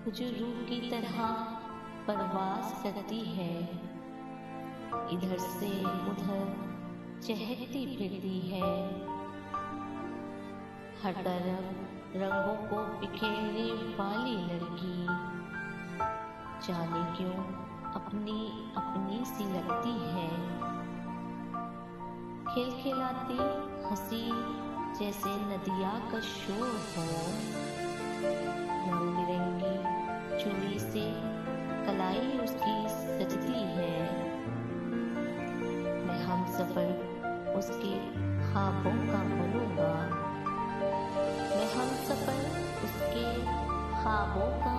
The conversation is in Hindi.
जुरू की तरह परवास करती है, इधर से उधर चहकती फिरती है। हर तरफ रंगों को बिखेरने वाली लड़की जाने क्यों अपनी अपनी सी लगती है। खिलखिलाती हंसी जैसे नदिया का शोर हो, रंग बिरंगी चूड़ी से कलाई उसकी सजती है। मैं हमसफर उसके ख्वाबों का बनूंगा, मैं हमसफर उसके ख्वाबों का